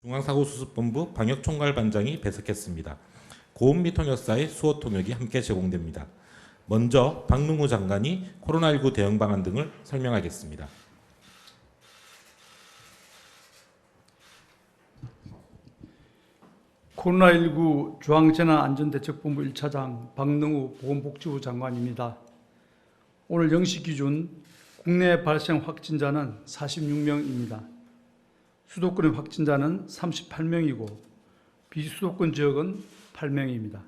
중앙사고수습본부 방역총괄반장이 배석했습니다. 고온 및 통역사의 수어 통역이 함께 제공됩니다. 먼저 박능후 장관이 코로나19 대응 방안 등을 설명하겠습니다. 코로나19 중앙재난안전대책본부 1차장 박능후 보건복지부 장관입니다. 오늘 0시 기준 국내 발생 확진자는 46명입니다. 수도권의 확진자는 38명이고 비수도권 지역은 8명입니다.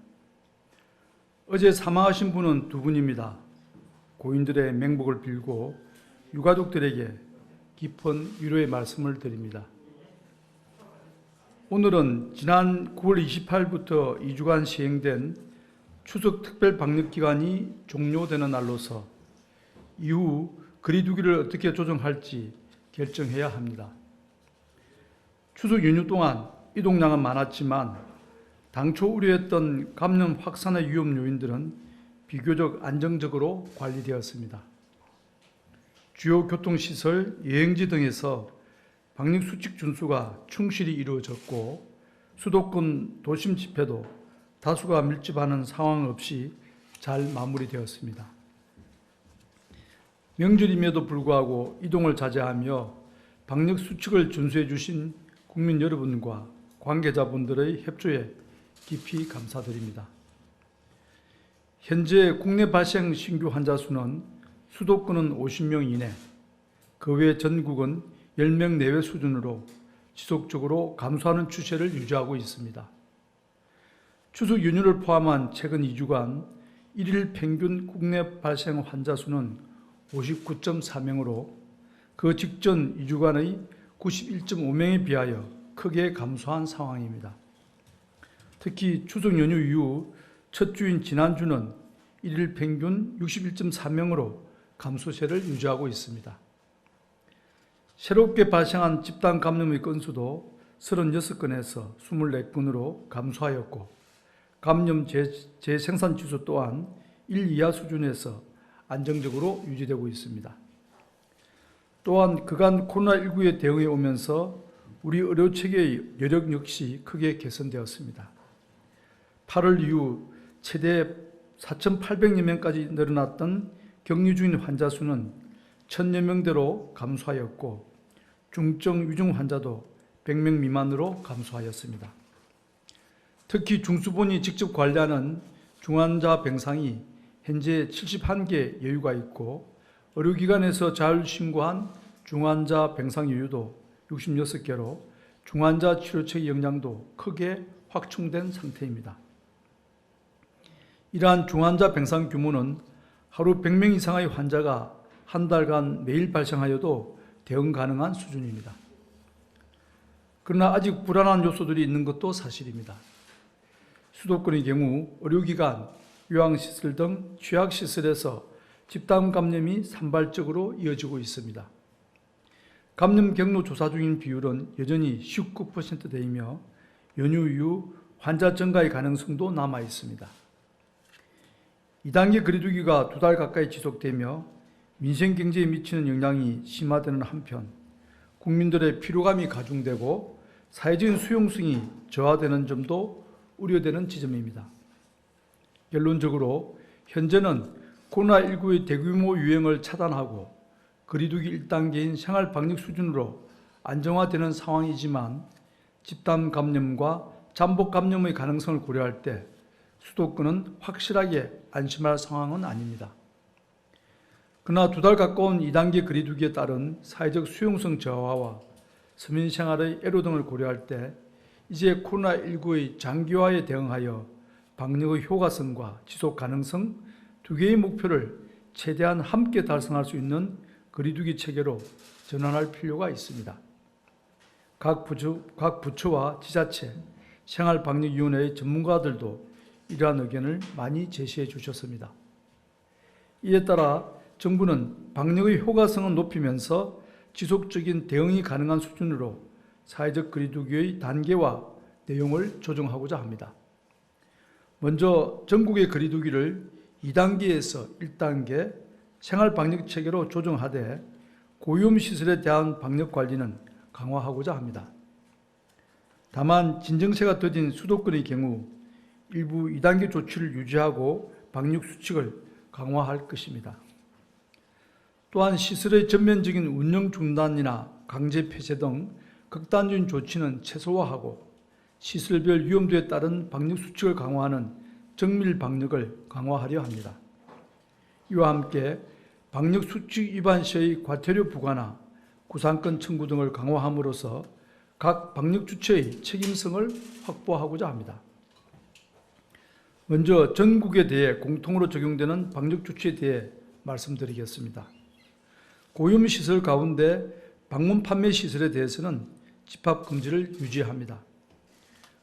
어제 사망하신 분은 2분입니다. 고인들의 맹복을 빌고 유가족들에게 깊은 위로의 말씀을 드립니다. 오늘은 지난 9월 28일부터 2주간 시행된 추석 특별 방역 기간이 종료되는 날로서 이후 거리두기를 어떻게 조정할지 결정해야 합니다. 추석 연휴 동안 이동량은 많았지만 당초 우려했던 감염 확산의 위험 요인들은 비교적 안정적으로 관리되었습니다. 주요 교통시설, 여행지 등에서 방역수칙 준수가 충실히 이루어졌고 수도권 도심 집회도 다수가 밀집하는 상황 없이 잘 마무리되었습니다. 명절임에도 불구하고 이동을 자제하며 방역수칙을 준수해 주신 국민 여러분과 관계자분들의 협조에 깊이 감사드립니다. 현재 국내 발생 신규 환자 수는 수도권은 50명 이내, 그 외 전국은 10명 내외 수준으로 지속적으로 감소하는 추세를 유지하고 있습니다. 추석 연휴를 포함한 최근 2주간 1일 평균 국내 발생 환자 수는 59.4명으로 그 직전 2주간의 91.5명에 비하여 크게 감소한 상황입니다. 특히 추석 연휴 이후 첫 주인 지난주는 1일 평균 61.3명으로 감소세를 유지하고 있습니다. 새롭게 발생한 집단 감염의 건수도 36건에서 24건으로 감소하였고 감염 재생산 지수 또한 1 이하 수준에서 안정적으로 유지되고 있습니다. 또한 그간 코로나19에 대응해 오면서 우리 의료체계의 여력 역시 크게 개선되었습니다. 8월 이후 최대 4,800여 명까지 늘어났던 격리 중인 환자 수는 1,000여 명대로 감소하였고 중증 위중 환자도 100명 미만으로 감소하였습니다. 특히 중수본이 직접 관리하는 중환자 병상이 현재 71개 여유가 있고 의료기관에서 자율신고한 중환자 병상 여유도 66개로 중환자 치료체계 역량도 크게 확충된 상태입니다. 이러한 중환자 병상 규모는 하루 100명 이상의 환자가 한 달간 매일 발생하여도 대응 가능한 수준입니다. 그러나 아직 불안한 요소들이 있는 것도 사실입니다. 수도권의 경우 의료기관, 요양시설 등 취약시설에서 집단 감염이 산발적으로 이어지고 있습니다. 감염 경로 조사 중인 비율은 여전히 19%대이며 연휴 이후 환자 증가의 가능성도 남아 있습니다. 2단계 거리두기가 2달 가까이 지속되며 민생경제에 미치는 영향이 심화되는 한편 국민들의 피로감이 가중되고 사회적인 수용성이 저하되는 점도 우려되는 지점입니다. 결론적으로 현재는 코로나19의 대규모 유행을 차단하고 거리두기 1단계인 생활방역 수준으로 안정화되는 상황이지만 집단 감염과 잠복 감염의 가능성을 고려할 때 수도권은 확실하게 안심할 상황은 아닙니다. 그러나 2달 가까운 2단계 거리두기에 따른 사회적 수용성 저하와 서민생활의 애로 등을 고려할 때 이제 코로나19의 장기화에 대응하여 방역의 효과성과 지속 가능성 두 개의 목표를 최대한 함께 달성할 수 있는 거리두기 체계로 전환할 필요가 있습니다. 각 부처와 지자체, 생활방역위원회의 전문가들도 이러한 의견을 많이 제시해 주셨습니다. 이에 따라 정부는 방역의 효과성을 높이면서 지속적인 대응이 가능한 수준으로 사회적 거리두기의 단계와 내용을 조정하고자 합니다. 먼저 전국의 거리두기를 2단계에서 1단계 생활방역체계로 조정하되 고위험시설에 대한 방역관리는 강화하고자 합니다. 다만 진정세가 더딘 수도권의 경우 일부 2단계 조치를 유지하고 방역 수칙을 강화할 것입니다. 또한 시설의 전면적인 운영 중단이나 강제 폐쇄 등 극단적인 조치는 최소화하고 시설별 위험도에 따른 방역 수칙을 강화하는 정밀 방역을 강화하려 합니다. 이와 함께 방역 수칙 위반 시의 과태료 부과나 구상권 청구 등을 강화함으로써 각 방역 주체의 책임성을 확보하고자 합니다. 먼저 전국에 대해 공통으로 적용되는 방역 조치에 대해 말씀드리겠습니다. 고위험시설 가운데 방문 판매 시설에 대해서는 집합 금지를 유지합니다.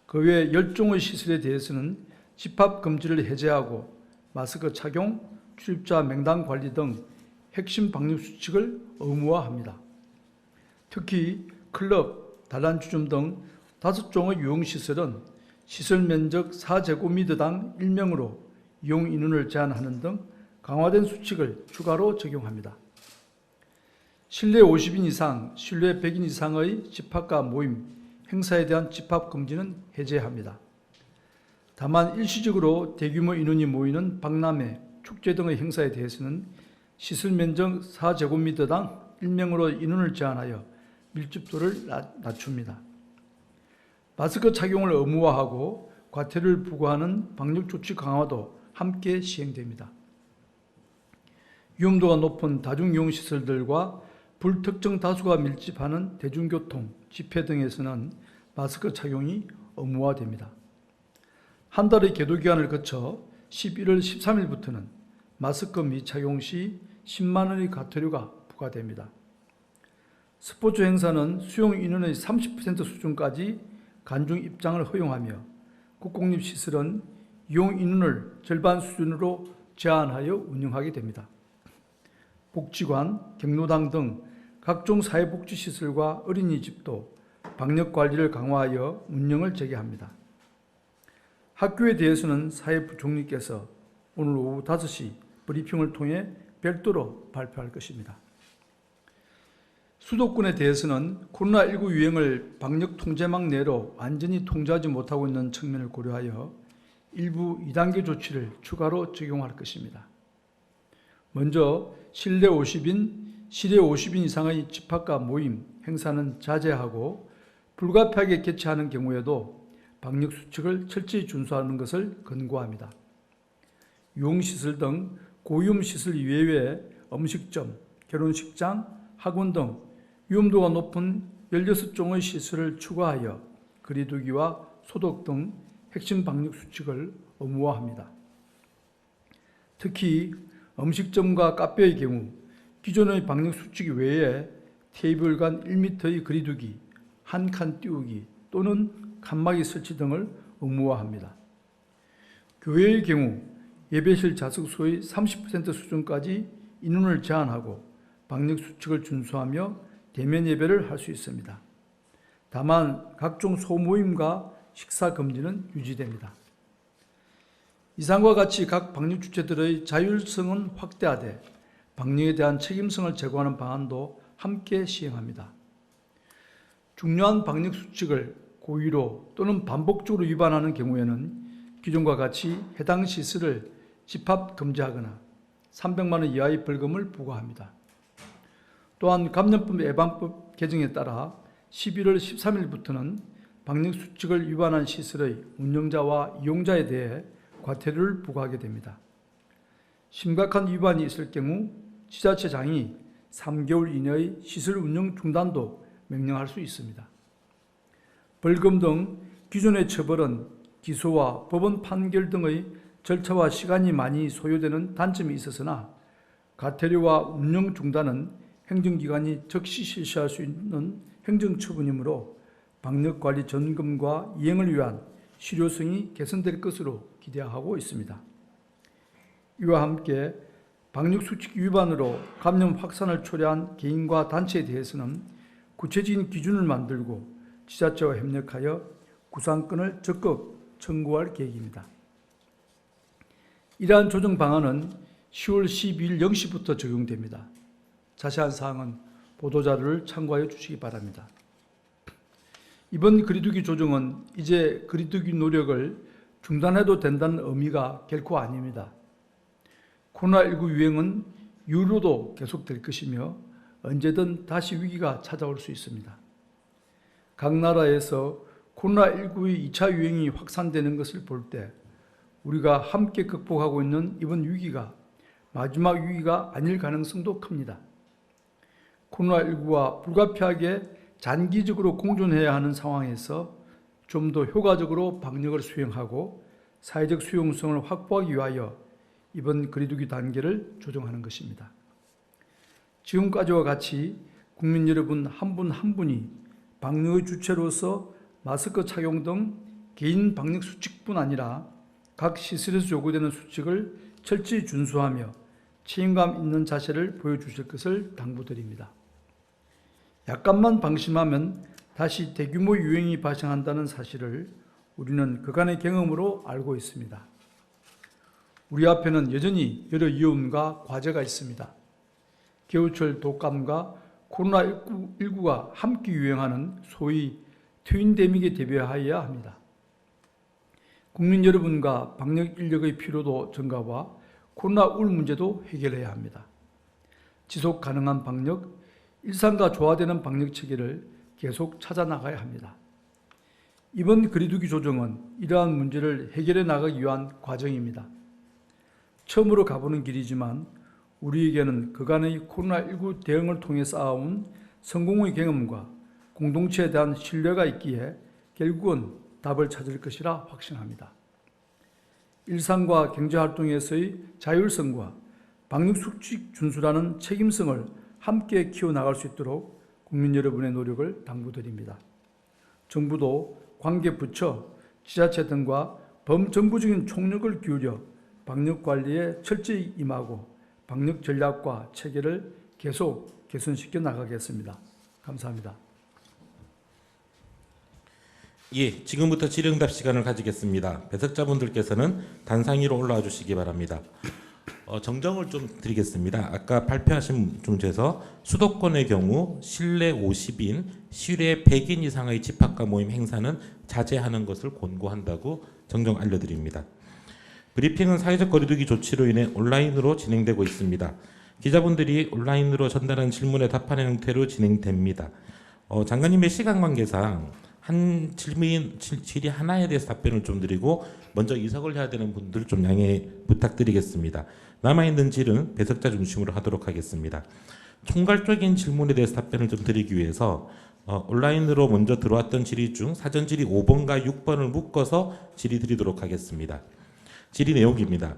그 외 10종의 시설에 대해서는 집합 금지를 해제하고 마스크 착용, 출입자 명단 관리 등 핵심 방역 수칙을 의무화합니다. 특히 클럽, 단란주점 등 5종의 유흥시설은 시설 면적 4제곱미터당 1명으로 이용 인원을 제한하는 등 강화된 수칙을 추가로 적용합니다. 실내 50인 이상, 실내 100인 이상의 집합과 모임, 행사에 대한 집합 금지는 해제합니다. 다만 일시적으로 대규모 인원이 모이는 박람회, 축제 등의 행사에 대해서는 시설 면적 4제곱미터당 1명으로 인원을 제한하여 밀집도를 낮춥니다. 마스크 착용을 의무화하고 과태료를 부과하는 방역 조치 강화도 함께 시행됩니다. 위험도가 높은 다중이용시설들과 불특정 다수가 밀집하는 대중교통, 집회 등에서는 마스크 착용이 의무화됩니다. 한 달의 계도 기간을 거쳐 11월 13일부터는 마스크 미착용 시 10만 원의 과태료가 부과됩니다. 스포츠 행사는 수용 인원의 30% 수준까지 관중 입장을 허용하며 국공립시설은 이용 인원을 절반 수준으로 제한하여 운영하게 됩니다. 복지관, 경로당 등 각종 사회복지시설과 어린이집도 방역관리를 강화하여 운영을 재개합니다. 학교에 대해서는 사회부총리께서 오늘 오후 5시 브리핑을 통해 별도로 발표할 것입니다. 수도권에 대해서는 코로나19 유행을 방역 통제망 내로 완전히 통제하지 못하고 있는 측면을 고려하여 일부 2단계 조치를 추가로 적용할 것입니다. 먼저 실내 50인, 실외 50인 이상의 집합과 모임, 행사는 자제하고 불가피하게 개최하는 경우에도 방역 수칙을 철저히 준수하는 것을 권고합니다. 유흥시설 등 고위험시설 이외에 음식점, 결혼식장, 학원 등 위험도가 높은 16종의 시설을 추가하여 거리두기와 소독 등 핵심 방역 수칙을 의무화합니다. 특히 음식점과 카페의 경우 기존의 방역 수칙 외에 테이블 간 1m의 거리두기, 한 칸 띄우기 또는 칸막이 설치 등을 의무화합니다. 교회의 경우 예배실 좌석수의 30% 수준까지 인원을 제한하고 방역 수칙을 준수하며 대면 예배를 할 수 있습니다. 다만 각종 소모임과 식사 금지는 유지됩니다. 이상과 같이 각 방역 주체들의 자율성은 확대하되 방역에 대한 책임성을 제고하는 방안도 함께 시행합니다. 중요한 방역 수칙을 고의로 또는 반복적으로 위반하는 경우에는 기존과 같이 해당 시설을 집합 금지하거나 300만 원 이하의 벌금을 부과합니다. 또한 감염병 예방법 개정에 따라 11월 13일부터는 방역 수칙을 위반한 시설의 운영자와 이용자에 대해 과태료를 부과하게 됩니다. 심각한 위반이 있을 경우 지자체장이 3개월 이내의 시설 운영 중단도 명령할 수 있습니다. 벌금 등 기존의 처벌은 기소와 법원 판결 등의 절차와 시간이 많이 소요되는 단점이 있었으나 과태료와 운영 중단은 행정기관이 즉시 실시할 수 있는 행정처분이므로 방역관리 점검과 이행을 위한 실효성이 개선될 것으로 기대하고 있습니다. 이와 함께 방역수칙 위반으로 감염 확산을 초래한 개인과 단체에 대해서는 구체적인 기준을 만들고 지자체와 협력하여 구상권을 적극 청구할 계획입니다. 이러한 조정 방안은 10월 12일 0시부터 적용됩니다. 자세한 사항은 보도자료를 참고하여 주시기 바랍니다. 이번 거리두기 조정은 이제 거리두기 노력을 중단해도 된다는 의미가 결코 아닙니다. 코로나19 유행은 이후로도 계속될 것이며 언제든 다시 위기가 찾아올 수 있습니다. 각 나라에서 코로나19의 2차 유행이 확산되는 것을 볼 때 우리가 함께 극복하고 있는 이번 위기가 마지막 위기가 아닐 가능성도 큽니다. 코로나19와 불가피하게 장기적으로 공존해야 하는 상황에서 좀 더 효과적으로 방역을 수행하고 사회적 수용성을 확보하기 위하여 이번 거리두기 단계를 조정하는 것입니다. 지금까지와 같이 국민 여러분 한 분 한 분이 방역의 주체로서 마스크 착용 등 개인 방역 수칙뿐 아니라 각 시설에서 요구되는 수칙을 철저히 준수하며 책임감 있는 자세를 보여주실 것을 당부드립니다. 약간만 방심하면 다시 대규모 유행이 발생한다는 사실을 우리는 그간의 경험으로 알고 있습니다. 우리 앞에는 여전히 여러 위험과 과제가 있습니다. 겨울철 독감과 코로나19가 함께 유행하는 소위 트윈데믹에 대비하여야 합니다. 국민 여러분과 방역 인력의 피로도 증가와 코로나 우울 문제도 해결해야 합니다. 지속 가능한 방역, 일상과 조화되는 방역 체계를 계속 찾아나가야 합니다. 이번 거리두기 조정은 이러한 문제를 해결해 나가기 위한 과정입니다. 처음으로 가보는 길이지만 우리에게는 그간의 코로나19 대응을 통해 쌓아온 성공의 경험과 공동체에 대한 신뢰가 있기에 결국은 답을 찾을 것이라 확신합니다. 일상과 경제활동에서의 자율성과 방역수칙 준수라는 책임성을 함께 키워나갈 수 있도록 국민 여러분의 노력을 당부드립니다. 정부도 관계부처, 지자체 등과 범정부적인 총력을 기울여 방역관리에 철저히 임하고 방역 전략과 체계를 계속 개선시켜 나가겠습니다. 감사합니다. 예, 지금부터 질의응답 시간을 가지겠습니다. 배석자분들께서는 단상 위로 올라와 주시기 바랍니다. 정정을 좀 드리겠습니다. 아까 발표하신 중에서 수도권의 경우 실내 50인, 실외 100인 이상의 집합과 모임 행사는 자제하는 것을 권고한다고 정정 알려드립니다. 브리핑은 사회적 거리두기 조치로 인해 온라인으로 진행되고 있습니다. 기자분들이 온라인으로 전달한 질문에 답하는 형태로 진행됩니다. 장관님의 시간 관계상 한 질의 하나에 대해서 답변을 좀 드리고 먼저 이석을 해야 되는 분들 좀 양해 부탁드리겠습니다. 남아있는 질은 배석자 중심으로 하도록 하겠습니다. 총괄적인 질문에 대해서 답변을 좀 드리기 위해서 온라인으로 먼저 들어왔던 질의 중 사전 질의 5번과 6번을 묶어서 질의 드리도록 하겠습니다. 질의 내용입니다.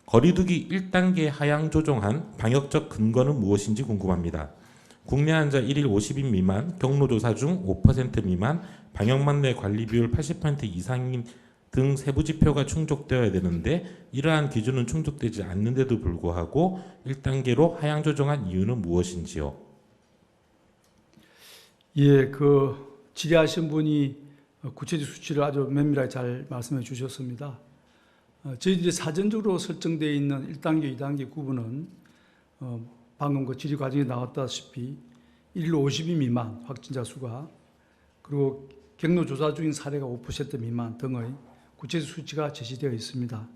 거리두기 1단계 하향 조정한 방역적 근거는 무엇인지 궁금합니다. 국내 환자 1일 50인 미만, 경로조사 중 5% 미만, 방역망내 관리 비율 80% 이상인 등 세부 지표가 충족되어야 되는데 이러한 기준은 충족되지 않는데도 불구하고 1단계로 하향 조정한 이유는 무엇인지요? 예, 질의하신 분이 구체적 수치를 아주 면밀하게 잘 말씀해 주셨습니다. 저희들이 사전적으로 설정되어 있는 1단계, 2단계 구분은 방금 질의 과정에 나왔다시피 1일 50인 미만 확진자 수가 그리고 경로 조사 중인 사례가 5% 미만 등의 구체적 수치가 제시되어 있습니다.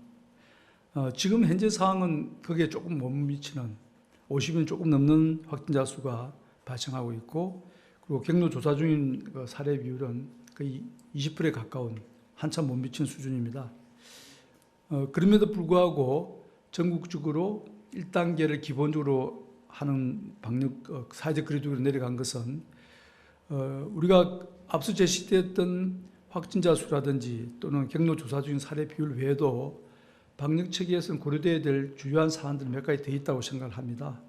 지금 현재 상황은 거기에 조금 못 미치는 50인 조금 넘는 확진자 수가 발생하고 있고 그리고 경로 조사 중인 사례 비율은 거의 20%에 가까운 한참 못 미치는 수준입니다. 그럼에도 불구하고 전국적으로 1단계를 기본적으로 하는 방역 사회적 거리두기로 내려간 것은 우리가 앞서 제시됐던 확진자 수라든지 또는 경로 조사 중인 사례 비율 외에도 방역 체계에서는 고려되어야 될 주요한 사안들이 몇 가지 더 있다고 생각을 합니다.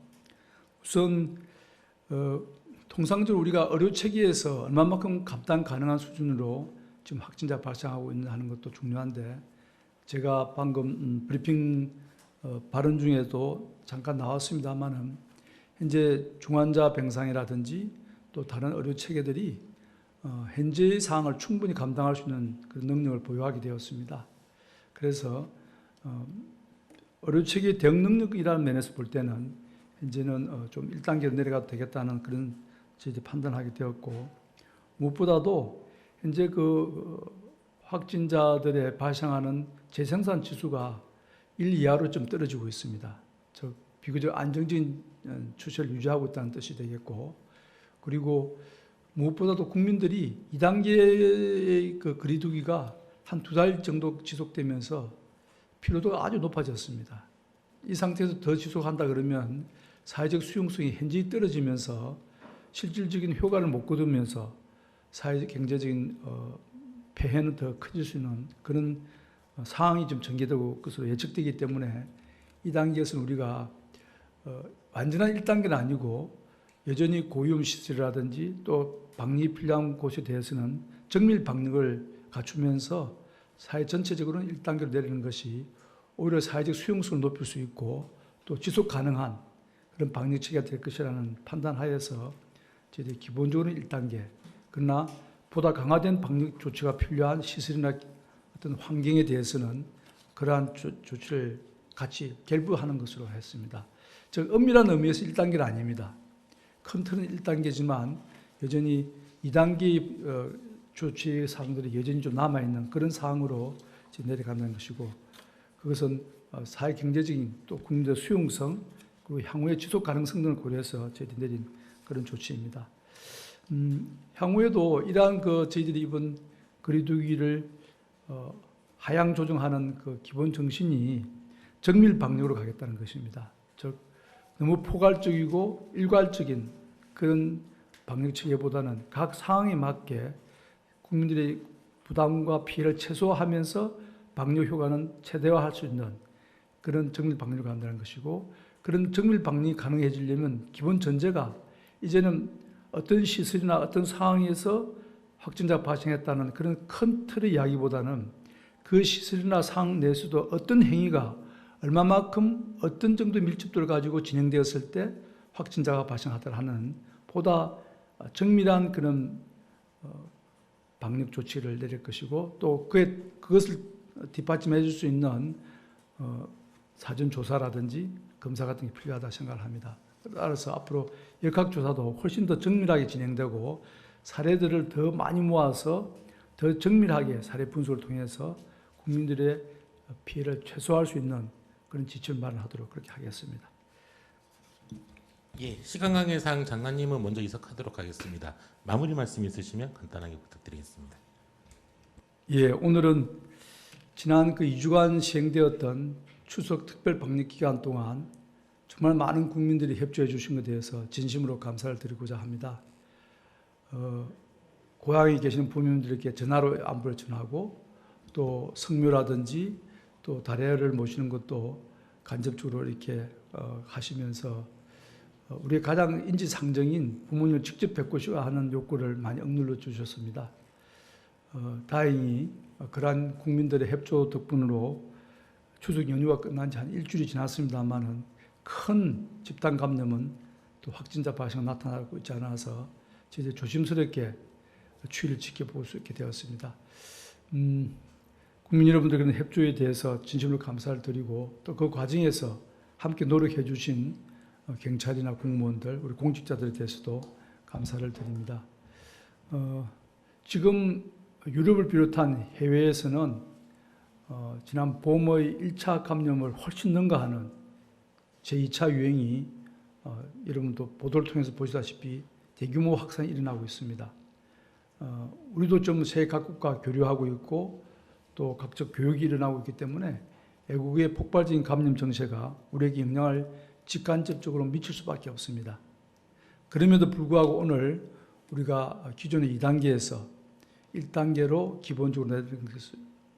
우선 통상적으로 우리가 의료 체계에서 얼마만큼 감당 가능한 수준으로 지금 확진자 발생하고 있는 하는 것도 중요한데 제가 방금 브리핑 발언 중에도 잠깐 나왔습니다만은 현재 중환자 병상이라든지 또 다른 의료 체계들이 현재의 상황을 충분히 감당할 수 있는 그런 능력을 보유하게 되었습니다. 그래서 의료 체계 대응 능력이라는 면에서 볼 때는 현재는 좀 1단계로 내려가도 되겠다는 그런 저희들이 판단하게 되었고 무엇보다도 현재 그 확진자들의 발생하는 재생산 지수가 1 이하로 좀 떨어지고 있습니다. 즉 비교적 안정적인 추세를 유지하고 있다는 뜻이 되겠고, 그리고 무엇보다도 국민들이 2단계의 그 거리두기가 한 2달 정도 지속되면서 피로도가 아주 높아졌습니다. 이 상태에서 더 지속한다 그러면 사회적 수용성이 현저히 떨어지면서 실질적인 효과를 못 거두면서 사회적 경제적인 폐해는 더 커질 수 있는 그런 상황이 좀 전개되고 것으로 예측되기 때문에 이 단계에서는 우리가 완전한 1단계는 아니고 여전히 고위험 시설이라든지 또 방역이 필요한 곳에 대해서는 정밀 방역을 갖추면서 사회 전체적으로는 1단계로 내리는 것이 오히려 사회적 수용성을 높일 수 있고 또 지속 가능한 그런 방역 체계가 될 것이라는 판단하에서 저희들이 기본적으로는 1단계, 그러나 보다 강화된 방역 조치가 필요한 시설이나 어떤 환경에 대해서는 그러한 조치를 같이 결부하는 것으로 했습니다. 즉 엄밀한 의미에서 1단계는 아닙니다. 큰 틀은 1단계지만 여전히 2단계 조치 사항들이 여전히 좀 남아있는 그런 사항으로 내려간다는 것이고, 그것은 사회 경제적인 또 국민들의 수용성 그리고 향후의 지속 가능성 등을 고려해서 저희들이 내린 그런 조치입니다. 향후에도 이러한 저희들이 이번 거리두기를 하향 조정하는 그 기본 정신이 정밀 방역으로 가겠다는 것입니다. 즉 너무 포괄적이고 일괄적인 그런 방역 체계보다는 각 상황에 맞게 국민들의 부담과 피해를 최소화하면서 방역 효과는 최대화할 수 있는 그런 정밀 방역으로 간다는 것이고, 그런 정밀 방역이 가능해지려면 기본 전제가 이제는 어떤 시설이나 어떤 상황에서 확진자가 발생했다는 그런 큰 틀의 이야기보다는 그 시설이나 상황 내에서도 어떤 행위가 얼마만큼 어떤 정도의 밀집도를 가지고 진행되었을 때 확진자가 발생하더라 하는 보다 정밀한 그런 방역 조치를 내릴 것이고, 또 그것을 뒷받침해 줄 수 있는 사전 조사라든지 검사 같은 게 필요하다 생각을 합니다. 따라서 앞으로 역학조사도 훨씬 더 정밀하게 진행되고 사례들을 더 많이 모아서 더 정밀하게 사례 분석을 통해서 국민들의 피해를 최소화할 수 있는 그런 지침을 마련하도록 그렇게 하겠습니다. 예, 시간 관계상 장관님은 먼저 이석하도록 하겠습니다. 마무리 말씀 있으시면 간단하게 부탁드리겠습니다. 예, 오늘은 지난 그 2주간 시행되었던 추석 특별 방역 기간 동안 정말 많은 국민들이 협조해 주신 것에 대해서 진심으로 감사를 드리고자 합니다. 고향에 계시는 부모님들에게 전화로 안부를 전하고 또 성묘라든지 또 다례를 모시는 것도 간접적으로 이렇게 하시면서 우리의 가장 인지상정인 부모님을 직접 뵙고 싶어 하는 욕구를 많이 억눌러 주셨습니다. 다행히 그러한 국민들의 협조 덕분으로 추석 연휴가 끝난 지 한 일주일이 지났습니다만은 큰 집단 감염은 또 확진자 발생이 나타나고 있지 않아서 저희들이 조심스럽게 추이를 지켜볼 수 있게 되었습니다. 국민 여러분들의 그런 협조에 대해서 진심으로 감사를 드리고 또 그 과정에서 함께 노력해 주신 경찰이나 공무원들, 우리 공직자들에 대해서도 감사를 드립니다. 지금 유럽을 비롯한 해외에서는 지난 봄의 1차 감염을 훨씬 능가하는 제2차 유행이 여러분도 보도를 통해서 보시다시피 대규모 확산이 일어나고 있습니다. 우리도 좀 세계 각국과 교류하고 있고 또 각종 교육이 일어나고 있기 때문에 외국의 폭발적인 감염 정세가 우리에게 영향을 직간접적으로 미칠 수밖에 없습니다. 그럼에도 불구하고 오늘 우리가 기존의 2단계에서 1단계로 기본적으로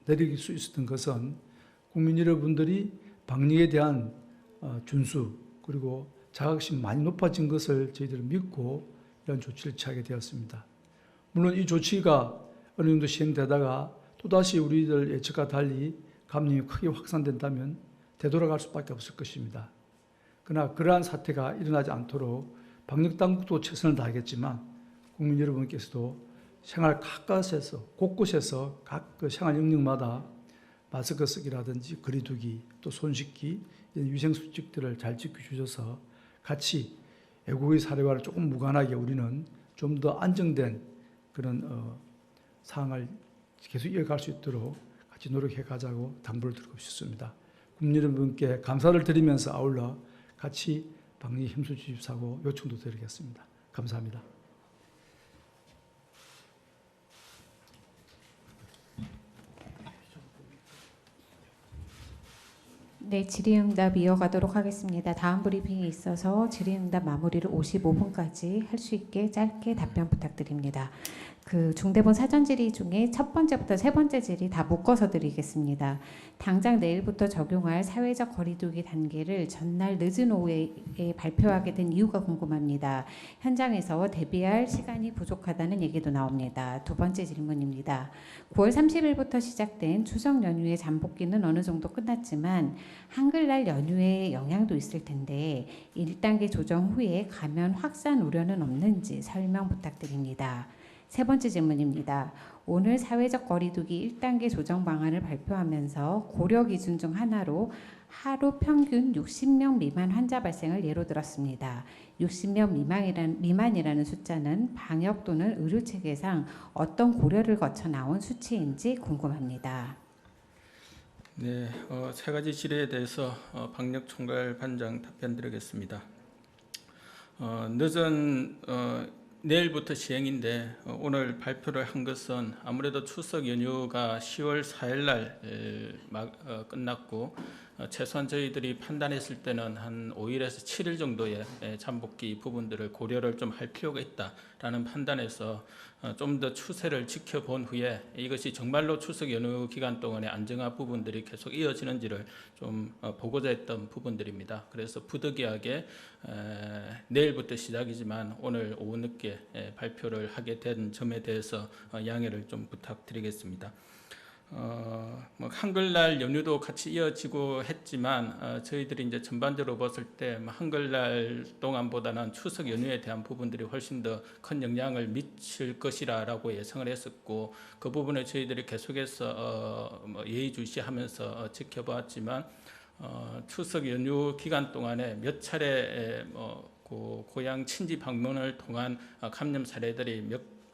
내릴 수 있었던 것은 국민 여러분들이 방역에 대한 준수 그리고 자각심이 많이 높아진 것을 저희들은 믿고 이런 조치를 취하게 되었습니다. 물론 이 조치가 어느 정도 시행되다가 또다시 우리들 예측과 달리 감염이 크게 확산된다면 되돌아갈 수밖에 없을 것입니다. 그러나 그러한 사태가 일어나지 않도록 방역당국도 최선을 다하겠지만 국민 여러분께서도 생활 가까스에서 곳곳에서 각 그 생활 영역마다 마스크 쓰기라든지 거리두기 또 손 씻기 이런 위생수칙들을 잘 지켜주셔서 같이 외국의 사례와는 조금 무관하게 우리는 좀 더 안정된 그런 사항을 계속 이어갈 수 있도록 같이 노력해 가자고 당부를 드리고 싶습니다. 국민 여러분께 감사를 드리면서 아울러 같이 방역에 힘써 주십사고 요청도 드리겠습니다. 감사합니다. 네, 질의응답 이어가도록 하겠습니다. 다음 브리핑이 있어서 질의응답 마무리를 55분까지 할 수 있게 짧게 답변 부탁드립니다. 그 중대본 사전 질의 중에 첫 번째부터 세 번째 질의 다 묶어서 드리겠습니다. 당장 내일부터 적용할 사회적 거리두기 단계를 전날 늦은 오후에 발표하게 된 이유가 궁금합니다. 현장에서 대비할 시간이 부족하다는 얘기도 나옵니다. 두 번째 질문입니다. 9월 30일부터 시작된 추석 연휴의 잠복기는 어느 정도 끝났지만 한글날 연휴에 영향도 있을 텐데 1단계 조정 후에 감염 확산 우려는 없는지 설명 부탁드립니다. 세 번째 질문입니다. 오늘 사회적 거리두기 1단계 조정 방안을 발표하면서 고려 기준 중 하나로 하루 평균 60명 미만 환자 발생을 예로 들었습니다. 60명 미만이라는 숫자는 방역 또는 의료 체계상 어떤 고려를 거쳐 나온 수치인지 궁금합니다. 네, 세 가지 질의에 대해서 방역총괄 반장 답변드리겠습니다. 늦은 내일부터 시행인데 오늘 발표를 한 것은 아무래도 추석 연휴가 10월 4일 날 끝났고 최소한 저희들이 판단했을 때는 한 5일에서 7일 정도의 잠복기 부분들을 고려를 좀 할 필요가 있다라는 판단에서 좀 더 추세를 지켜본 후에 이것이 정말로 추석 연휴 기간 동안의 안정화 부분들이 계속 이어지는지를 좀 보고자 했던 부분들입니다. 그래서 부득이하게 내일부터 시작이지만 오늘 오후 늦게 발표를 하게 된 점에 대해서 양해를 좀 부탁드리겠습니다. 한글날 연휴도 같이 이어지고 했지만 저희들이 이제 전반적으로 봤을 때 한글날 동안보다는 추석 연휴에 대한 부분들이 훨씬 더 큰 영향을 미칠 것이라고 예상을 했었고 그 부분을 저희들이 계속해서 예의주시하면서 지켜봤지만 추석 연휴 기간 동안에 몇 차례 고향 친지 방문을 통한 감염 사례들이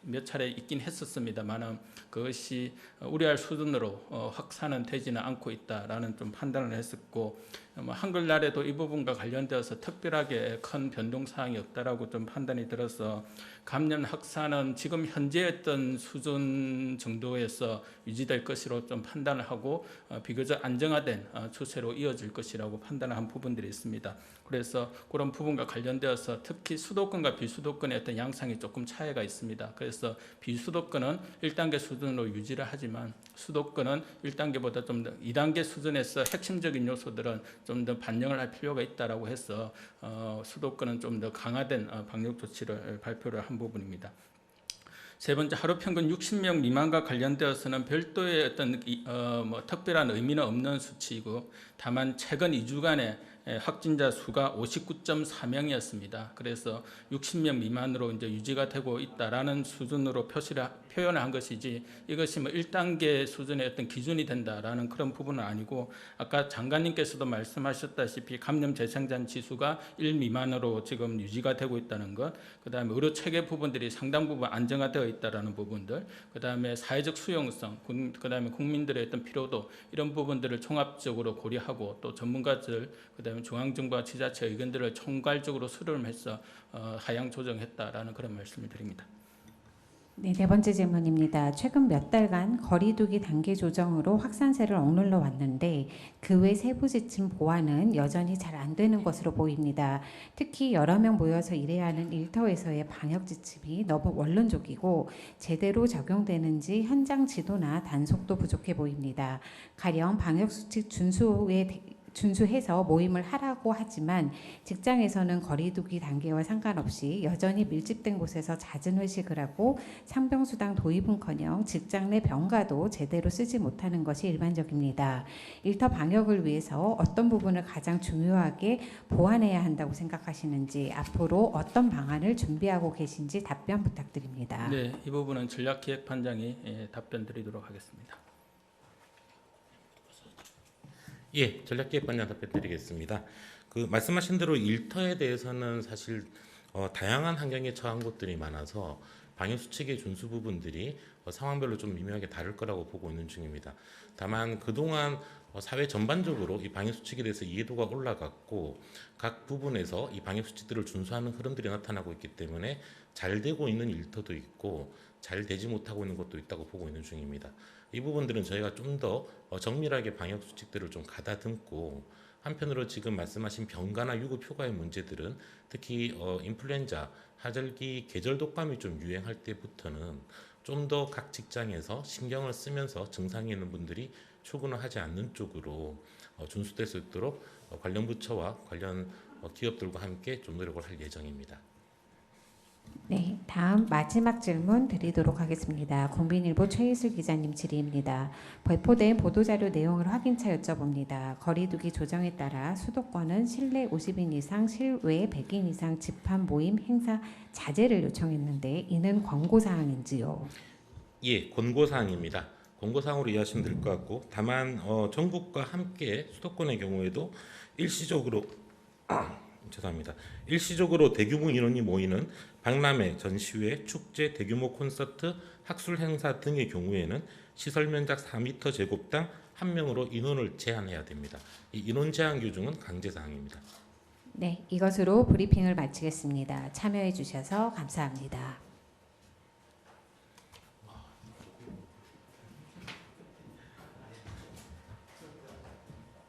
몇 차례 있긴 했었습니다만 그것이 우려할 수준으로 확산은 되지는 않고 있다라는 좀 판단을 했었고 한글날에도 이 부분과 관련되어서 특별하게 큰 변동 사항이 없다라고 좀 판단이 들어서 감염 확산은 지금 현재 어떤 수준 정도에서 유지될 것으로 좀 판단을 하고 비교적 안정화된 추세로 이어질 것이라고 판단을 한 부분들이 있습니다. 그래서 그런 부분과 관련되어서 특히 수도권과 비수도권의 어떤 양상이 조금 차이가 있습니다. 그래서 비수도권은 1단계 수준으로 유지를 하지만 수도권은 1단계보다 좀 더 2단계 수준에서 핵심적인 요소들은 좀 더 반영을 할 필요가 있다라고 해서 수도권은 좀 더 강화된 방역 조치를 발표를 한 부분입니다. 세 번째, 하루 평균 60명 미만과 관련되어서는 별도의 어떤 특별한 의미는 없는 수치이고 다만 최근 2주간의 확진자 수가 59.4명이었습니다. 그래서 60명 미만으로 이제 유지가 되고 있다라는 수준으로 표현을 한 것이지 이것이 1단계 수준의 어떤 기준이 된다라는 그런 부분은 아니고 아까 장관님께서도 말씀하셨다시피 감염 재생산 지수가 1 미만으로 지금 유지가 되고 있다는 것, 그다음에 의료 체계 부분들이 상당 부분 안정화되어 있다라는 부분들, 그다음에 사회적 수용성, 그다음에 국민들의 어떤 피로도 이런 부분들을 종합적으로 고려하고 또 전문가들 그다음에 중앙정부와 지자체 의견들을 총괄적으로 수렴해서 하향 조정했다라는 그런 말씀을 드립니다. 네, 네 번째 질문입니다. 최근 몇 달간 거리두기 단계 조정으로 확산세를 억눌러 왔는데 그 외 세부 지침 보완은 여전히 잘 안 되는 것으로 보입니다. 특히 여러 명 모여서 일해야 하는 일터에서의 방역 지침이 너무 원론적이고 제대로 적용되는지 현장 지도나 단속도 부족해 보입니다. 가령 방역 수칙 준수해서 모임을 하라고 하지만 직장에서는 거리두기 단계와 상관없이 여전히 밀집된 곳에서 잦은 회식을 하고 상병수당 도입은커녕 직장 내 병가도 제대로 쓰지 못하는 것이 일반적입니다. 일터 방역을 위해서 어떤 부분을 가장 중요하게 보완해야 한다고 생각하시는지 앞으로 어떤 방안을 준비하고 계신지 답변 부탁드립니다. 네, 이 부분은 전략기획반장이 답변 드리도록 하겠습니다. 예, 전략기획반장 답변드리겠습니다. 그 말씀하신 대로 일터에 대해서는 사실 다양한 환경에 처한 곳들이 많아서 방역 수칙의 준수 부분들이 상황별로 좀 미묘하게 다를 거라고 보고 있는 중입니다. 다만 그동안 사회 전반적으로 이 방역 수칙에 대해서 이해도가 올라갔고 각 부분에서 이 방역 수칙들을 준수하는 흐름들이 나타나고 있기 때문에 잘 되고 있는 일터도 있고 잘 되지 못하고 있는 것도 있다고 보고 있는 중입니다. 이 부분들은 저희가 좀 더 정밀하게 방역 수칙들을 좀 가다듬고 한편으로 지금 말씀하신 병가나 유급휴가의 문제들은 특히 인플루엔자, 하절기, 계절 독감이 좀 유행할 때부터는 좀 더 각 직장에서 신경을 쓰면서 증상이 있는 분들이 출근을 하지 않는 쪽으로 준수될 수 있도록 관련 부처와 관련 기업들과 함께 좀 노력을 할 예정입니다. 네, 다음 마지막 질문 드리도록 하겠습니다. 국민일보 최희슬 기자님 질의입니다. 배포된 보도자료 내용을 확인차 여쭤봅니다. 거리두기 조정에 따라 수도권은 실내 50인 이상, 실외 100인 이상 집합 모임 행사 자제를 요청했는데 이는 권고사항인지요? 예, 권고사항입니다. 권고사항으로 이해하시면 될 것 같고 다만 전국과 함께 수도권의 경우에도 일시적으로 죄송합니다. 일시적으로 대규모 인원이 모이는 박람회, 전시회, 축제, 대규모 콘서트, 학술 행사 등의 경우에는 시설 면적 4m 제곱당 1명으로 인원을 제한해야 됩니다. 이 인원 제한 규정은 강제 사항입니다. 네, 이것으로 브리핑을 마치겠습니다. 참여해 주셔서 감사합니다.